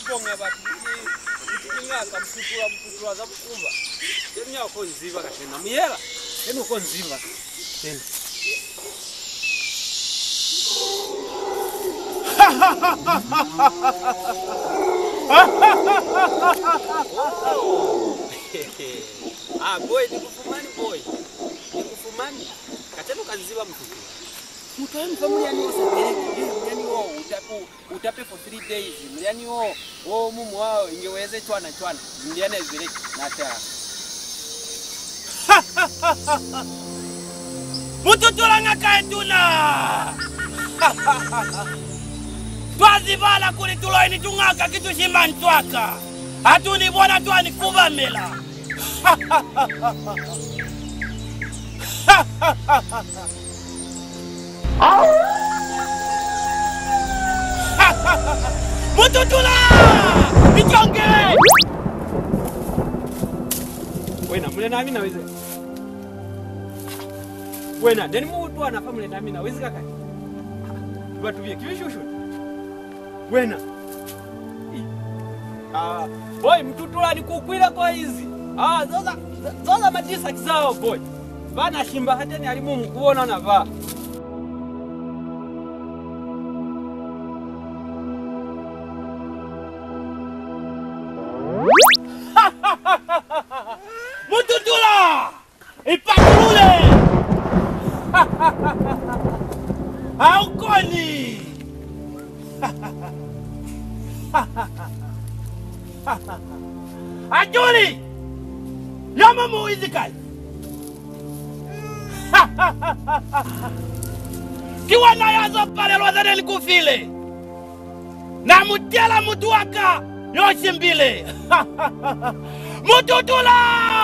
Bonga bati ingaka mtutura za bukumba tenya uko nziva katena miyela tena uko nziva tena boy nikufumani boy nikufumani katena kanziva mtutura mutani familia ni wasapeleke mnyani wao utape for 3 days mnyani wao mumu wao ingeweze chwana mnyani zile nata mututura ngakaetuna twazivala kuli tuloini tungaka kitu shimba ntwaka hatuni bona twani kubamela Mututula! Ichonge! Wena, mule nami na weze. Wena, deni mutu anafa mule nami na weze kakati. Tubatubie, kivishushu. Wena. Boy, mtutula ni kukwila kwa hizi. Zoza majisa kizao, boy. Vana shimba hateni alimu mkuona na vaa. Mututula! Ipakulule! Aukoni! Ajuli! Yama muizikai! Kiwa na yazo pale lwazane likufile! Na mutiala mutuaka yoshi mbile! Mututula!